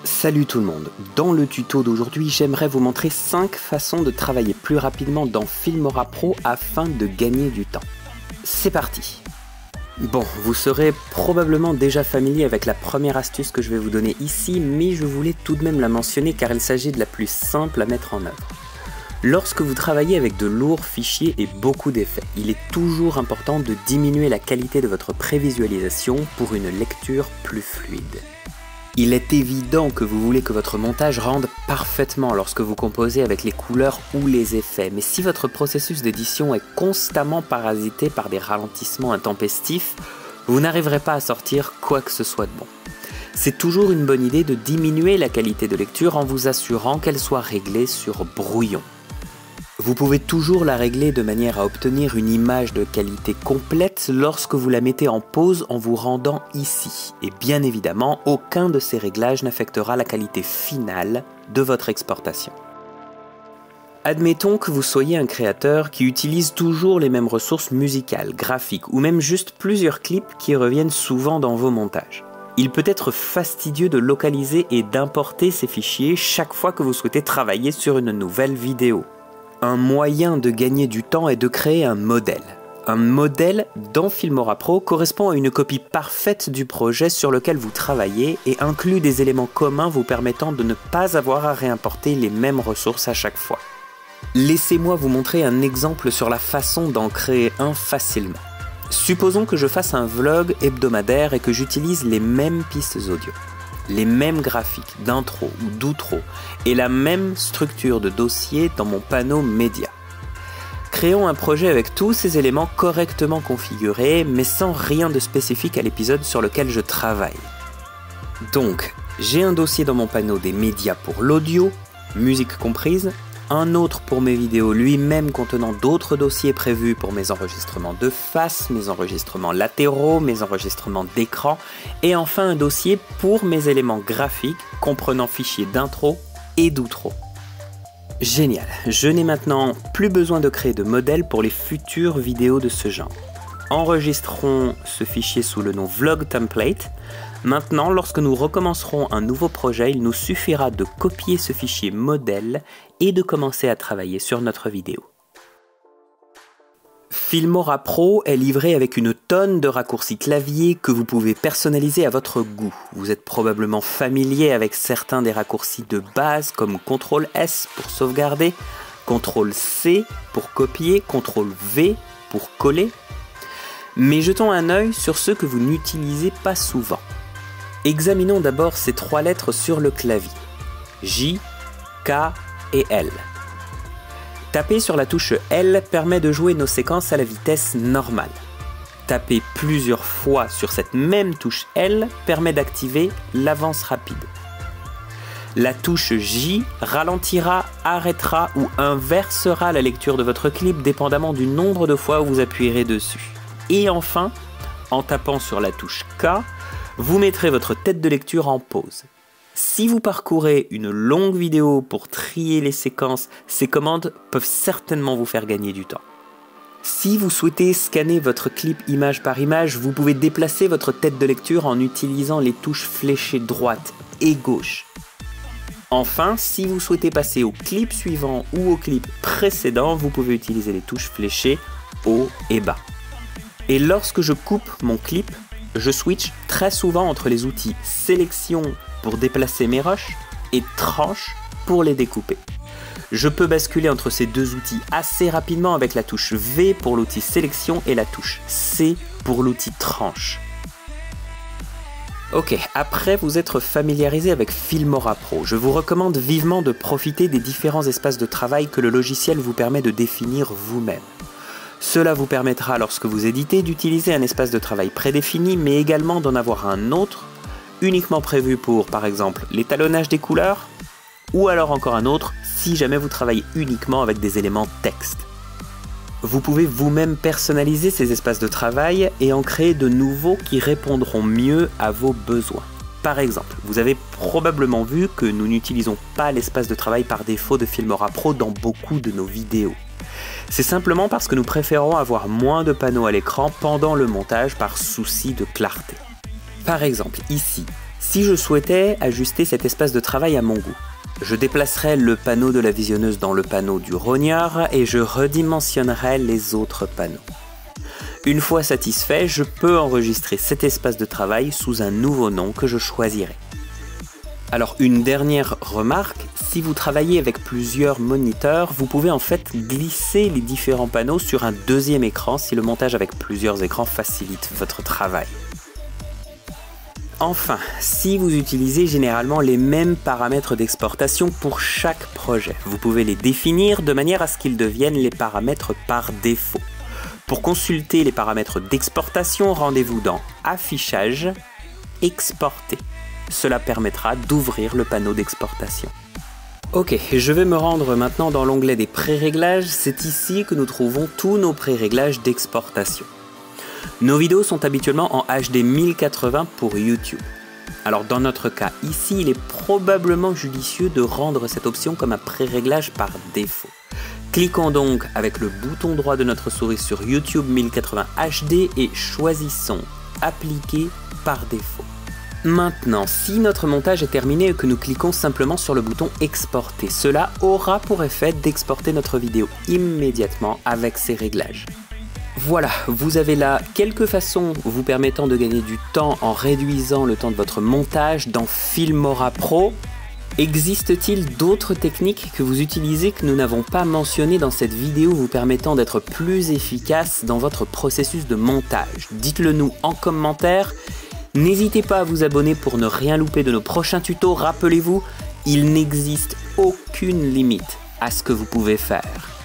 Salut tout le monde, dans le tuto d'aujourd'hui j'aimerais vous montrer 5 façons de travailler plus rapidement dans Filmora Pro afin de gagner du temps. C'est parti! Bon, vous serez probablement déjà familier avec la première astuce que je vais vous donner ici, mais je voulais tout de même la mentionner car il s'agit de la plus simple à mettre en œuvre. Lorsque vous travaillez avec de lourds fichiers et beaucoup d'effets, il est toujours important de diminuer la qualité de votre prévisualisation pour une lecture plus fluide. Il est évident que vous voulez que votre montage rende parfaitement lorsque vous composez avec les couleurs ou les effets, mais si votre processus d'édition est constamment parasité par des ralentissements intempestifs, vous n'arriverez pas à sortir quoi que ce soit de bon. C'est toujours une bonne idée de diminuer la qualité de lecture en vous assurant qu'elle soit réglée sur brouillon. Vous pouvez toujours la régler de manière à obtenir une image de qualité complète lorsque vous la mettez en pause en vous rendant ici. Et bien évidemment, aucun de ces réglages n'affectera la qualité finale de votre exportation. Admettons que vous soyez un créateur qui utilise toujours les mêmes ressources musicales, graphiques ou même juste plusieurs clips qui reviennent souvent dans vos montages. Il peut être fastidieux de localiser et d'importer ces fichiers chaque fois que vous souhaitez travailler sur une nouvelle vidéo. Un moyen de gagner du temps est de créer un modèle. Un modèle dans Filmora Pro correspond à une copie parfaite du projet sur lequel vous travaillez et inclut des éléments communs vous permettant de ne pas avoir à réimporter les mêmes ressources à chaque fois. Laissez-moi vous montrer un exemple sur la façon d'en créer un facilement. Supposons que je fasse un vlog hebdomadaire et que j'utilise les mêmes pistes audio, les mêmes graphiques d'intro ou d'outro et la même structure de dossier dans mon panneau média. Créons un projet avec tous ces éléments correctement configurés mais sans rien de spécifique à l'épisode sur lequel je travaille. Donc, j'ai un dossier dans mon panneau des médias pour l'audio, musique comprise, un autre pour mes vidéos lui-même contenant d'autres dossiers prévus pour mes enregistrements de face, mes enregistrements latéraux, mes enregistrements d'écran, et enfin un dossier pour mes éléments graphiques comprenant fichiers d'intro et d'outro. Génial, je n'ai maintenant plus besoin de créer de modèle pour les futures vidéos de ce genre. Enregistrons ce fichier sous le nom Vlog Template. Maintenant, lorsque nous recommencerons un nouveau projet, il nous suffira de copier ce fichier modèle et de commencer à travailler sur notre vidéo. Filmora Pro est livré avec une tonne de raccourcis clavier que vous pouvez personnaliser à votre goût. Vous êtes probablement familier avec certains des raccourcis de base comme CTRL-S pour sauvegarder, CTRL-C pour copier, CTRL-V pour coller. Mais jetons un œil sur ceux que vous n'utilisez pas souvent. Examinons d'abord ces 3 lettres sur le clavier, J, K et L. Taper sur la touche L permet de jouer nos séquences à la vitesse normale. Taper plusieurs fois sur cette même touche L permet d'activer l'avance rapide. La touche J ralentira, arrêtera ou inversera la lecture de votre clip dépendamment du nombre de fois où vous appuierez dessus. Et enfin, en tapant sur la touche K, vous mettrez votre tête de lecture en pause. Si vous parcourez une longue vidéo pour trier les séquences, ces commandes peuvent certainement vous faire gagner du temps. Si vous souhaitez scanner votre clip image par image, vous pouvez déplacer votre tête de lecture en utilisant les touches fléchées droite et gauche. Enfin, si vous souhaitez passer au clip suivant ou au clip précédent, vous pouvez utiliser les touches fléchées haut et bas. Et lorsque je coupe mon clip, je switch très souvent entre les outils sélection pour déplacer mes rushs et tranche pour les découper. Je peux basculer entre ces deux outils assez rapidement avec la touche V pour l'outil sélection et la touche C pour l'outil tranche. Ok, après vous être familiarisé avec Filmora Pro, je vous recommande vivement de profiter des différents espaces de travail que le logiciel vous permet de définir vous-même. Cela vous permettra, lorsque vous éditez, d'utiliser un espace de travail prédéfini, mais également d'en avoir un autre, uniquement prévu pour, par exemple, l'étalonnage des couleurs, ou alors encore un autre, si jamais vous travaillez uniquement avec des éléments texte. Vous pouvez vous-même personnaliser ces espaces de travail et en créer de nouveaux qui répondront mieux à vos besoins. Par exemple, vous avez probablement vu que nous n'utilisons pas l'espace de travail par défaut de Filmora Pro dans beaucoup de nos vidéos. C'est simplement parce que nous préférons avoir moins de panneaux à l'écran pendant le montage par souci de clarté. Par exemple, ici, Si je souhaitais ajuster cet espace de travail à mon goût, je déplacerais le panneau de la visionneuse dans le panneau du rognard et je redimensionnerais les autres panneaux. Une fois satisfait, je peux enregistrer cet espace de travail sous un nouveau nom que je choisirai. Alors une dernière remarque, si vous travaillez avec plusieurs moniteurs, vous pouvez en fait glisser les différents panneaux sur un deuxième écran si le montage avec plusieurs écrans facilite votre travail. Enfin, si vous utilisez généralement les mêmes paramètres d'exportation pour chaque projet, vous pouvez les définir de manière à ce qu'ils deviennent les paramètres par défaut. Pour consulter les paramètres d'exportation, rendez-vous dans Affichage, Exporter. Cela permettra d'ouvrir le panneau d'exportation. Ok, je vais me rendre maintenant dans l'onglet des pré-réglages. C'est ici que nous trouvons tous nos pré-réglages d'exportation. Nos vidéos sont habituellement en HD 1080 pour YouTube. Alors dans notre cas ici, il est probablement judicieux de rendre cette option comme un pré-réglage par défaut. Cliquons donc avec le bouton droit de notre souris sur YouTube 1080 HD et choisissons Appliquer par défaut. Maintenant, si notre montage est terminé et que nous cliquons simplement sur le bouton Exporter, cela aura pour effet d'exporter notre vidéo immédiatement avec ces réglages. Voilà, vous avez là quelques façons vous permettant de gagner du temps en réduisant le temps de votre montage dans Filmora Pro. Existe-t-il d'autres techniques que vous utilisez que nous n'avons pas mentionnées dans cette vidéo vous permettant d'être plus efficace dans votre processus de montage? Dites-le nous en commentaire. N'hésitez pas à vous abonner pour ne rien louper de nos prochains tutos. Rappelez-vous, il n'existe aucune limite à ce que vous pouvez faire.